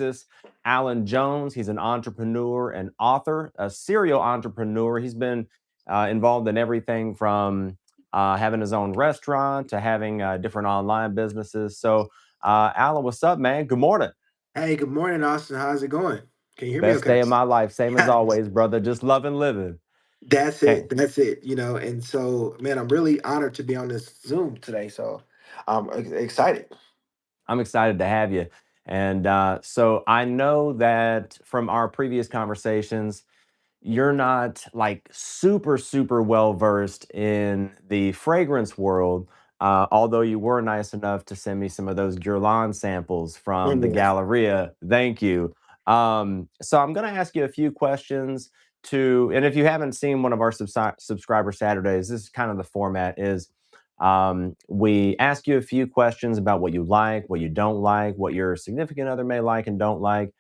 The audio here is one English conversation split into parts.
Invictus, Alan Jones. He's an entrepreneur and author, a serial entrepreneur. He's been involved in everything from having his own restaurant to having different online businesses. So, Alan, what's up, man? Good morning. Hey, good morning, Austin. How's it going? Can you hear me Best okay? day of my life. Same as Yeah, always, brother. Just loving living. that's Hey, it. That's it. And so, man, I'm really honored to be on this Zoom today. So I'm excited. I'm excited to have you. And so I know that from our previous conversations, you're not like super well versed in the fragrance world. Although you were nice enough to send me some of those Guerlain samples from the Yes. Galleria. Thank you. So I'm going to ask you a few questions and if you haven't seen one of our subscriber Saturdays, this is kind of the format is we ask you a few questions about what you like, what you don't like, what your significant other may like and don't like.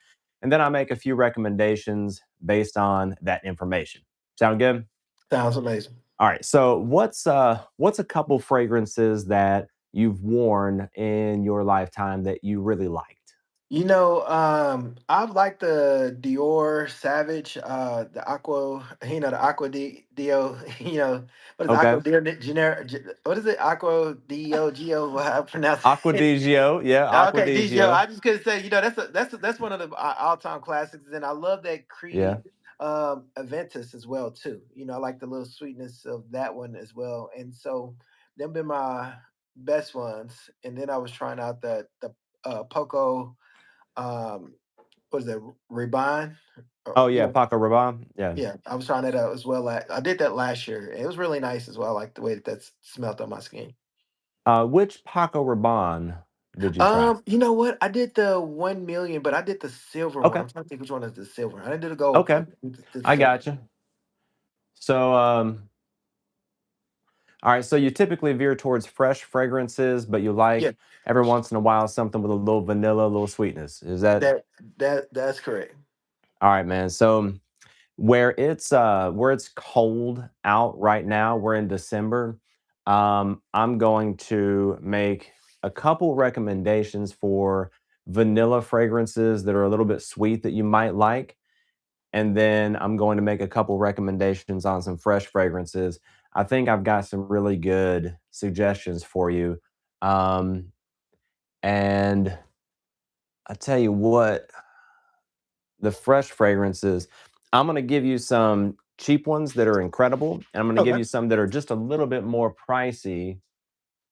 And then I make a few recommendations based on that information. Sound good? Sounds amazing. All right. So what's a couple fragrances that you've worn in your lifetime that you really liked? I've liked the Dior Savage, the Aqua, the Aqua Dio, what is Aqua Okay. Dio what is it? Aqua Dio Gio, how I pronounce Aqua it. di Gio. Yeah, Aqua Okay, di DGO. Gio. I just couldn't say, that's one of the all-time classics, and I love that Yeah. Creed Aventus as well too. I like the little sweetness of that one as well, and so them been my best ones. And then I was trying out the Poco, um, what is that, Reban? Oh Or, yeah, Paco Rabanne. Yeah. yeah, I was trying that out as well. I did that last year. It was really nice as well. I like the way that's smelled on my skin. Which Paco Rabanne did you try? You know what? I did the 1 million, but I did the silver one. Okay. I'm trying to think which one is the silver. I didn't do the gold. I Okay. did the I silver. got you. So all right, so you typically veer towards fresh fragrances, but you Yeah, like every once in a while something with a little vanilla, a little sweetness. Is that that that's correct. all right, man? So where it's cold out right now, we're in December. I'm going to make a couple recommendations for vanilla fragrances that are a little bit sweet that you might like. And then I'm going to make a couple recommendations on some fresh fragrances. I think I've got some really good suggestions for you. Um, and I tell you what, the fresh fragrances, I'm going to give you some cheap ones that are incredible, and I'm going to give Okay. you some that are just a little bit more pricey.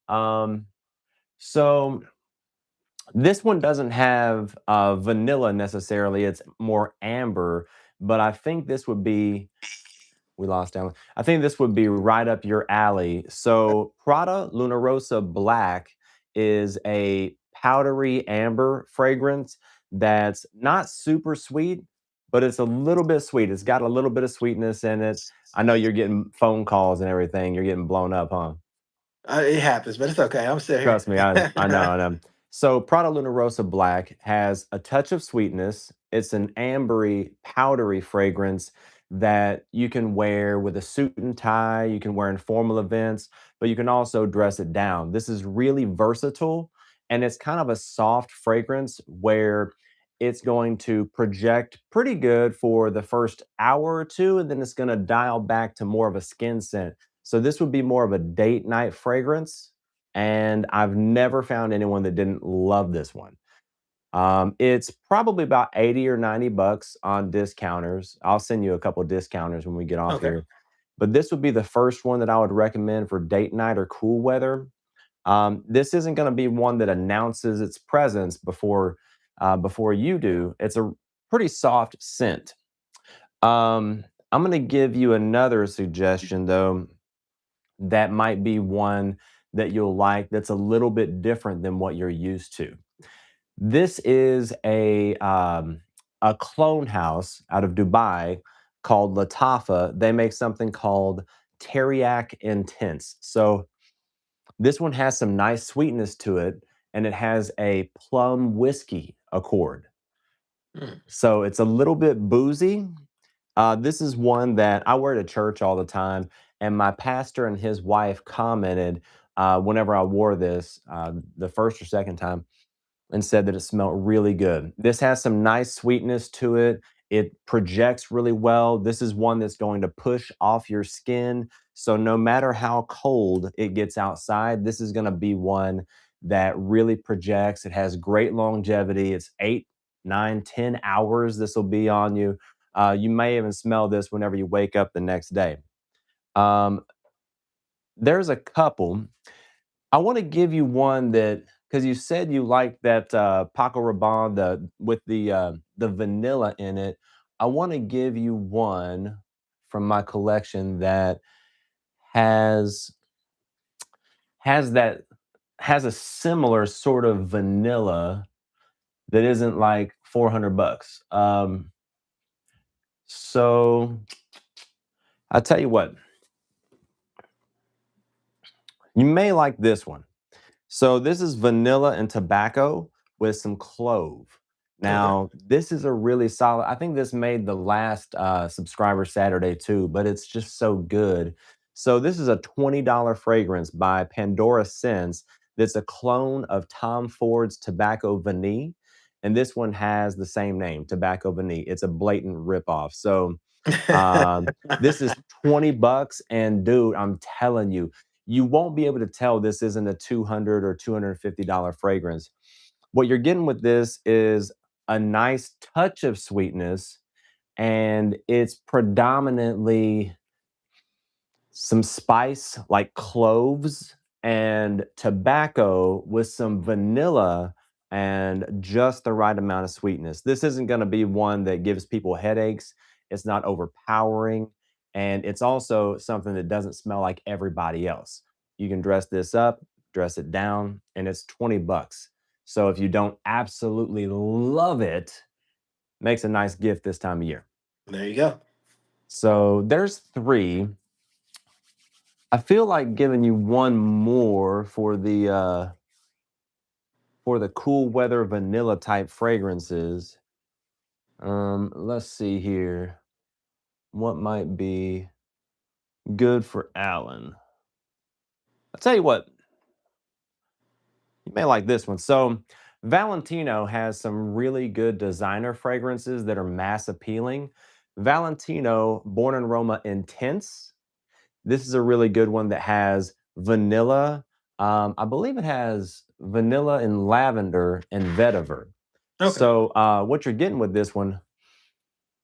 Um, so this one doesn't have vanilla necessarily; it's more amber. But I think this would be we lost Alan. I think this would be right up your alley. So Prada Luna Rossa Black is a powdery amber fragrance that's not super sweet, but it's a little bit sweet. It's got a little bit of sweetness in it. I know you're getting phone calls and everything. You're getting blown up, huh? It happens, but it's okay. I'm still here. Trust me, I know, I know. So Prada Luna Rossa Black has a touch of sweetness. It's an ambery, powdery fragrance that you can wear with a suit and tie. You can wear in formal events, but you can also dress it down. This is really versatile, and it's kind of a soft fragrance where it's going to project pretty good for the first hour or two, and then it's going to dial back to more of a skin scent. So this would be more of a date night fragrance, and I've never found anyone that didn't love this one. It's probably about 80 or 90 bucks on discounters. I'll send you a couple discounters when we get off Okay. here. But this would be the first one that I would recommend for date night or cool weather. This isn't going to be one that announces its presence before you do. It's a pretty soft scent. I'm going to give you another suggestion though that might be one that you'll like that's a little bit different than what you're used to. This is a clone house out of Dubai called Lattafa. They make something called Teriaq Intense. So this one has some nice sweetness to it, and it has a plum whiskey accord. Mm. So it's a little bit boozy. This is one that I wear to church all the time, and my pastor and his wife commented whenever I wore this the first or second time. and said that it smelled really good. This has some nice sweetness to it. It projects really well. This is one that's going to push off your skin. So no matter how cold it gets outside, this is going to be one that really projects. It has great longevity. It's 8, 9, 10 hours this will be on you. You may even smell this whenever you wake up the next day. Um, there's a couple. I want to give you one that, because you said you like that Paco Rabanne with the vanilla in it. I want to give you one from my collection that has has that has a similar sort of vanilla that isn't like 400 bucks. So I'll tell you what, you may like this one. So this is vanilla and tobacco with some clove. Okay. Now, this is a really solid. I think this made the last subscriber Saturday too, but it's just so good. So this is a $20 fragrance by Pandora Scents that's a clone of Tom Ford's Tobacco Vanille. And this one has the same name, Tobacco Vanille. It's a blatant ripoff. So this is 20 bucks. And dude, I'm telling you, you won't be able to tell this isn't a $200 or $250 fragrance. What you're getting with this is a nice touch of sweetness, and it's predominantly some spice like cloves and tobacco with some vanilla and just the right amount of sweetness. This isn't going to be one that gives people headaches. It's not overpowering. And it's also something that doesn't smell like everybody else. You can dress this up, dress it down, and it's 20 bucks. So if you don't absolutely love it, makes a nice gift this time of year. There you go. So there's three. I feel like giving you one more for the cool weather vanilla type fragrances. Let's see here. What might be good for Alan? I'll tell you what, you may like this one. So Valentino has some really good designer fragrances that are mass appealing. Valentino Born in Roma Intense. This is a really good one that has vanilla. I believe it has vanilla and lavender and vetiver. Okay. So what you're getting with this one,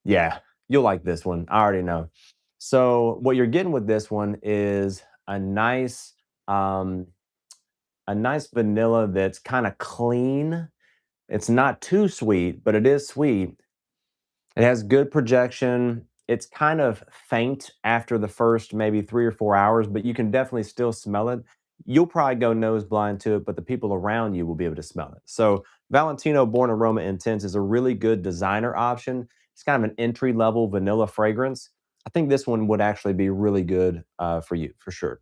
yeah, you'll like this one. I already know. So what you're getting with this one is um, a nice vanilla that's kind of clean. It's not too sweet, but it is sweet. It has good projection. It's kind of faint after the first maybe 3 or 4 hours, but you can definitely still smell it. You'll probably go nose blind to it, but the people around you will be able to smell it. So Valentino Born Aroma Intense is a really good designer option. It's kind of an entry level vanilla fragrance. I think this one would actually be really good for you for sure.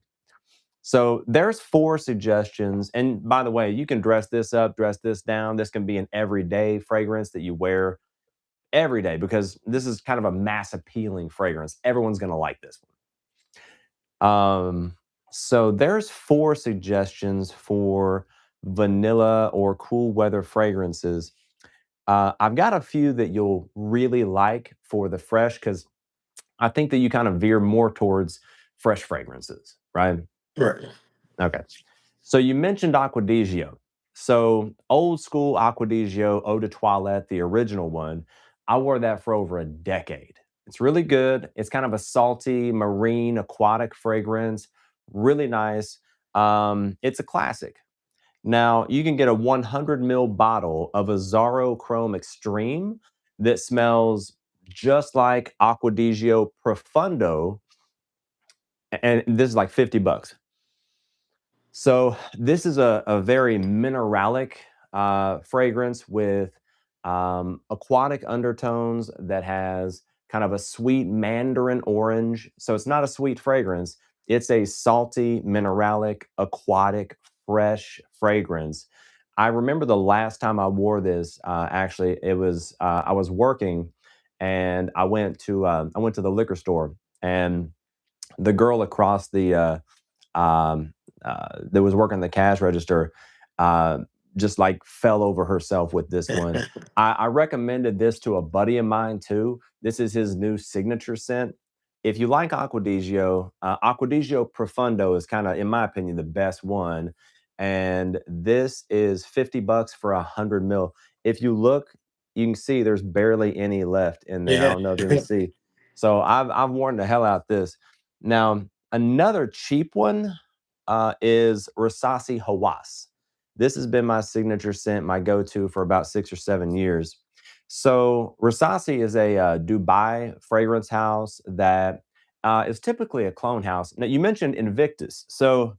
So there's four suggestions. And by the way, you can dress this up, dress this down. This can be an everyday fragrance that you wear every day because this is kind of a mass appealing fragrance. Everyone's going to like this one. So there's four suggestions for vanilla or cool weather fragrances. I've got a few that you'll really like for the fresh because I think that you kind of veer more towards fresh fragrances, right? Right. Okay. So you mentioned Acqua di Gio. So old school Acqua di Gio Eau de Toilette, the original one, I wore that for over a decade. It's really good. It's kind of a salty, marine, aquatic fragrance. Really nice. It's a classic. Now you can get a 100 ml bottle of Azzaro Chrome Extreme that smells just like Acqua di Gio Profundo, and this is like 50 bucks. So this is a very mineralic fragrance with aquatic undertones that has kind of a sweet mandarin orange. So it's not a sweet fragrance. It's a salty, mineralic, aquatic, fresh fragrance. I remember the last time I wore this. Actually, it was I was working, and I went to the liquor store, and the girl across the that was working the cash register uh, just like fell over herself with this one. I recommended this to a buddy of mine too. This is his new signature scent. If you like Acquadigio Profundo is kind of, in my opinion, the best one. And this is 50 bucks for 100 mil. If you look, you can see there's barely any left in there. I Yeah. don't know if you can see. So I've worn the hell out this. Now, another cheap one is Rasasi Hawas. This has been my signature scent, my go-to for about 6 or 7 years. So Rasasi is a Dubai fragrance house that is typically a clone house. Now you mentioned Invictus. So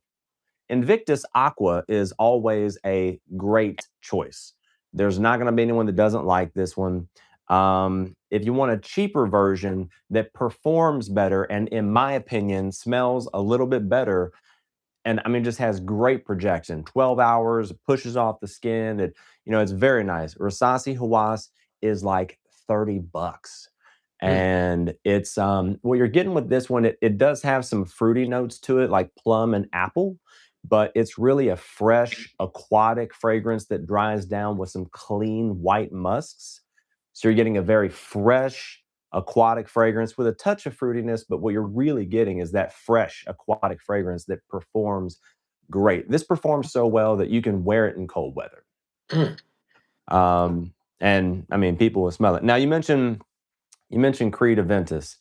Invictus Aqua is always a great choice. There's not going to be anyone that doesn't like this one. If you want a cheaper version that performs better and, in my opinion, smells a little bit better, and I mean, just has great projection. 12 hours, pushes off the skin. It's very nice. Rasasi Hawas is like 30 bucks. Mm, And it's what you're getting with this one, it does have some fruity notes to it, like plum and apple, but it's really a fresh aquatic fragrance that dries down with some clean white musks. So you're getting a very fresh aquatic fragrance with a touch of fruitiness, but what you're really getting is that fresh aquatic fragrance that performs great. This performs so well that you can wear it in cold weather. mm. And I mean, people will smell it. Now you mentioned Creed Aventus.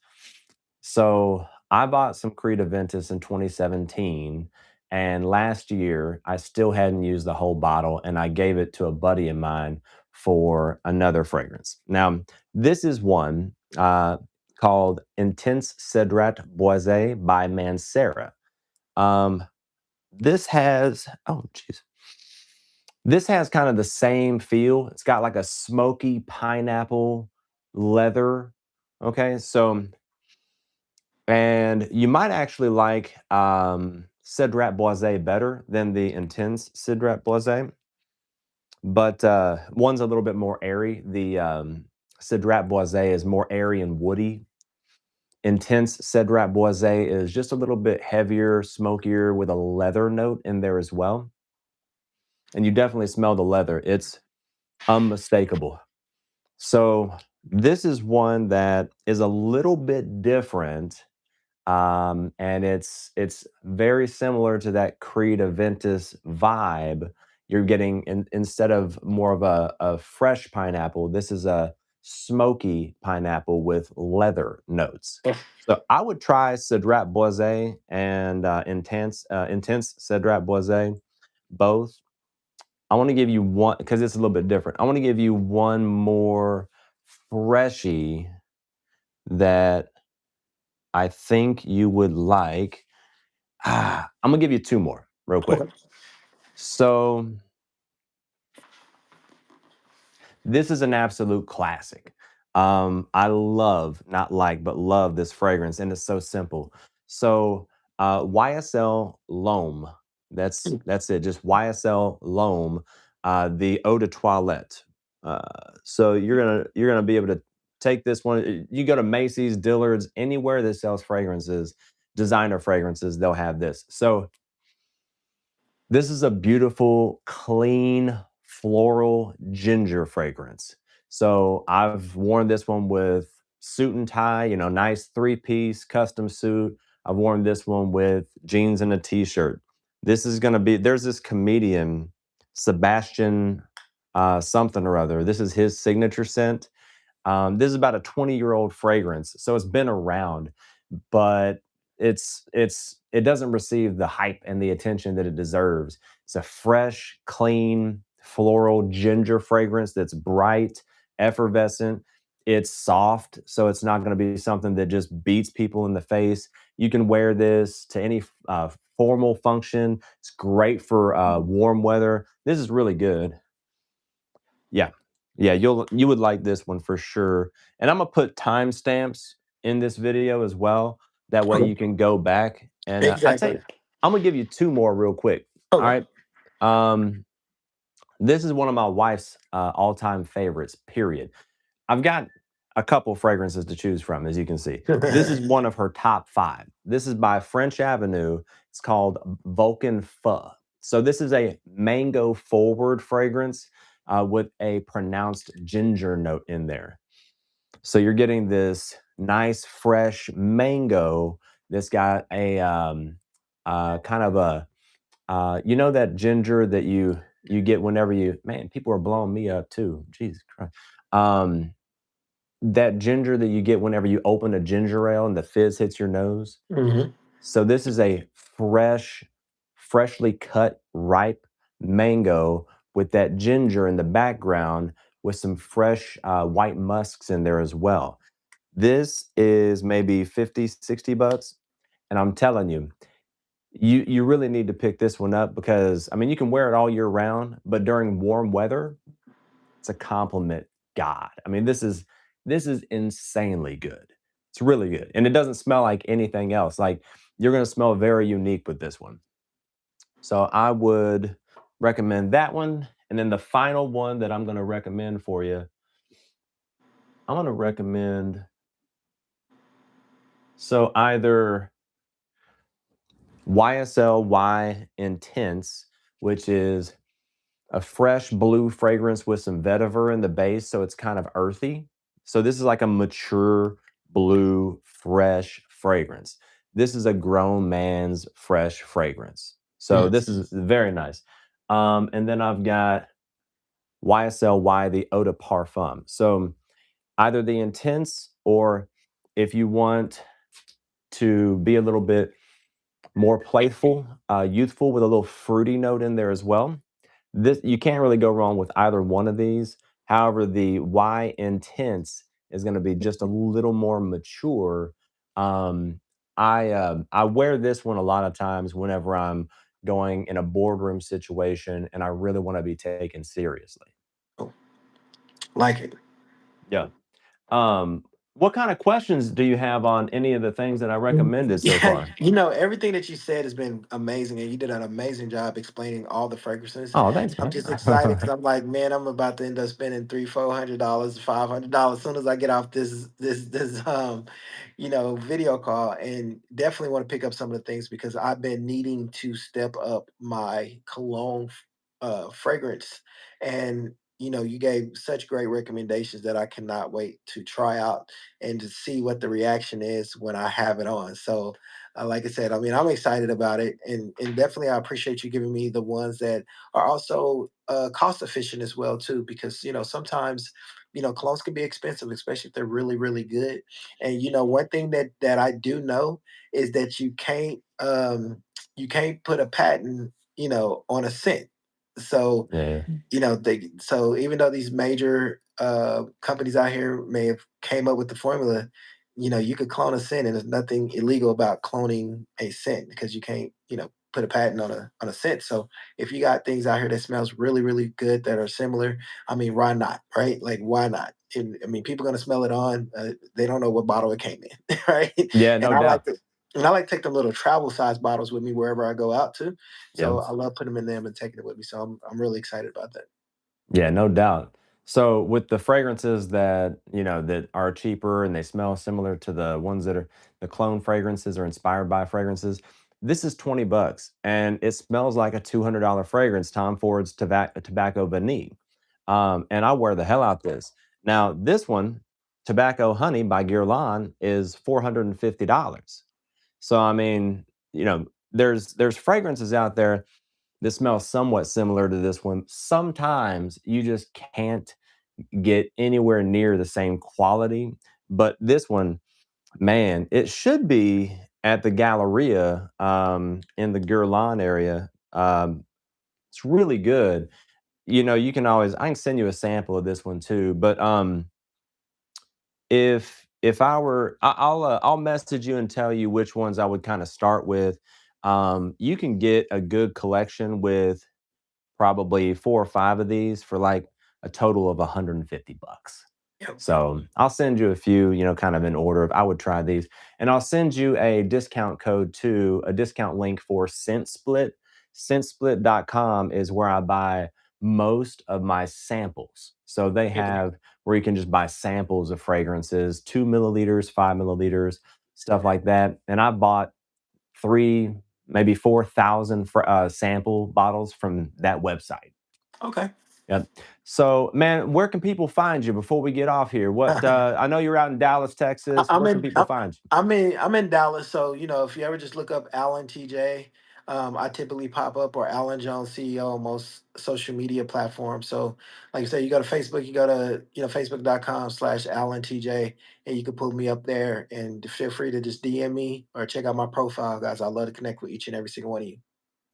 So I bought some Creed Aventus in 2017, and last year I still hadn't used the whole bottle, and I gave it to a buddy of mine for another fragrance. Now, this is one called Intense Cedrat Boise by Mancera. Um, this has, oh, geez. This has kind of the same feel. It's got like a smoky pineapple leather. Okay, so and you might actually like Cedrat Boise better than the Intense Cedrat Boise, but one's a little bit more airy. The Cedrat Boise is more airy and woody. Intense Cedrat Boise is just a little bit heavier, smokier, with a leather note in there as well. And you definitely smell the leather. It's unmistakable. So this is one that is a little bit different, and it's very similar to that Creed Aventus vibe. You're getting instead of more of a fresh pineapple, this is a smoky pineapple with leather notes. So I would try Cedrat Boise and Intense Cedrat Boise both. I want to give you one because it's a little bit different. I want to give you one more freshy that I think you would like. I'm gonna give you two more real quick. Okay. So this is an absolute classic. I love, not like, but love this fragrance, and it's so simple. So YSL L'Homme, that's it, just YSL L'Homme, the Eau de Toilette. So you're gonna be able to take this one. You go to Macy's, Dillard's, anywhere that sells fragrances, designer fragrances, they'll have this. So this is a beautiful, clean, floral ginger fragrance. So I've worn this one with suit and tie, nice three-piece custom suit. I've worn this one with jeans and a t-shirt. This is going to be, there's this comedian, Sebastian something or other. This is his signature scent. This is about a 20-year-old fragrance. So it's been around, but it doesn't receive the hype and the attention that it deserves. It's a fresh, clean, floral ginger fragrance that's bright, effervescent. It's soft, so it's not going to be something that just beats people in the face. You can wear this to any formal function. It's great for warm weather. This is really good. Yeah. Yeah, you would like this one for sure. And I'm gonna put timestamps in this video as well. That way Okay. you can go back and I tell Exactly. you, I'm gonna give you two more real quick. All Okay. right. Um, this is one of my wife's all-time favorites, period. I've got a couple fragrances to choose from, as you can see. This is one of her top five. This is by French Avenue. It's called Vulcan Feu. So this is a mango forward fragrance with a pronounced ginger note in there. So you're getting this nice fresh mango that's got a kind of a you know that ginger that you get whenever you, man, people are blowing me up too. Jesus Christ. Um, that ginger that you get whenever you open a ginger ale and the fizz hits your nose. Hmm. So this is a freshly cut, ripe mango with that ginger in the background with some fresh white musks in there as well. This is maybe 50, 60 bucks. And I'm telling you, you really need to pick this one up because I mean you can wear it all year round, but during warm weather, it's a compliment God. I mean, this is insanely good. It's really good. And it doesn't smell like anything else. Like you're gonna smell very unique with this one. So I would recommend that one. And then the final one that I'm gonna recommend for you, I'm gonna recommend so either YSL Intense, which is a fresh blue fragrance with some vetiver in the base, so it's kind of earthy. So this is like a mature blue, fresh fragrance. This is a grown man's fresh fragrance. So Mm. this is very nice. And then I've got YSL the Eau de Parfum. So either the intense or if you want to be a little bit more playful, youthful with a little fruity note in there as well. This you can't really go wrong with either one of these. However, the Y Intense is going to be just a little more mature. Um, I wear this one a lot of times whenever I'm going in a boardroom situation and I really want to be taken seriously. Oh, like it. Yeah. What kind of questions do you have on any of the things that I Mm. recommended so Yeah, far? everything that you said has been amazing, and you did an amazing job explaining all the fragrances. Oh, thanks, I'm man. just excited because I'm like, man, I'm about to end up spending $300, $400, $500 as soon as I get off this video call, and definitely want to pick up some of the things because I've been needing to step up my cologne fragrance, and you gave such great recommendations that I cannot wait to try out and to see what the reaction is when I have it on. So, like I said, I mean, I'm excited about it, and definitely I appreciate you giving me the ones that are also cost efficient as well too, because sometimes colognes can be expensive, especially if they're really really good. And one thing that I do know is that you can't put a patent on a scent. So Yeah. so even though these major companies out here may have came up with the formula, you could clone a scent, and there's nothing illegal about cloning a scent because you can't put a patent on a scent. So if you got things out here that smells really really good that are similar, I mean, why not, right? Like, why not? And, I mean, people gonna smell it on. They don't know what bottle it came in, right? Yeah, And no I like doubt. to. And I like to take them little travel size bottles with me wherever I go out to. Yeah. So I love putting them in them and taking it with me. So I'm really excited about that. Yeah, no doubt. So with the fragrances that, that are cheaper and they smell similar to the ones that are the clone fragrances or inspired by fragrances, this is 20 bucks and it smells like a $200 fragrance, Tom Ford's Tobacco Vanille. And I wear the hell out this. Now, this one, Tobacco Honey by Guerlain is $450. So I mean, there's fragrances out there that smells somewhat similar to this one. Sometimes you just can't get anywhere near the same quality. But this one, man, it should be at the Galleria in the Guerlain area. It's really good. You can always I can send you a sample of this one too. But if I were, I'll message you and tell you which ones I would kind of start with. You can get a good collection with probably 4 or 5 of these for, like, a total of 150 bucks. Yep. So, I'll send you a few, kind of in order of I would try these, and I'll send you a discount code too, a discount link for ScentSplit. ScentSplit.com is where I buy most of my samples. So, they have where you can just buy samples of fragrances, 2 milliliters, 5 milliliters, stuff like that, and I bought 3, maybe 4,000 sample bottles from that website. Okay. Yep. So, man, where can people find you before we get off here? What I know you're out in Dallas, I- Texas. I'm Where can in people find you? I'm in Dallas, so if you ever just look up Alan TJ, I typically pop up, or Alan Jones CEO on most social media platforms. So like I said, you go to Facebook, you go to facebook.com/Alan TJ, and you can pull me up there, and feel free to just DM me or check out my profile, guys. I love to connect with each and every single one of you.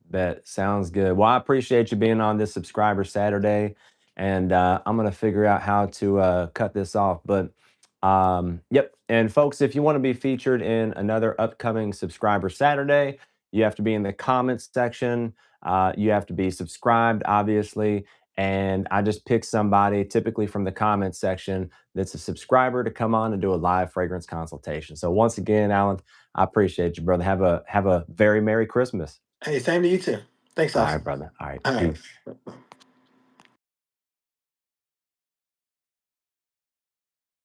Bet. Sounds good. Well, I appreciate you being on this subscriber Saturday, and I'm gonna figure out how to cut this off. But yep. And folks, if you want to be featured in another upcoming subscriber Saturday, you have to be in the comments section. You have to be subscribed, obviously. And I just pick somebody, typically from the comments section, that's a subscriber to come on and do a live fragrance consultation. So once again, Alan, I appreciate you, brother. Have a very Merry Christmas. Hey, same to you too. Thanks, All right, Austin. brother. All right. All Peace. right.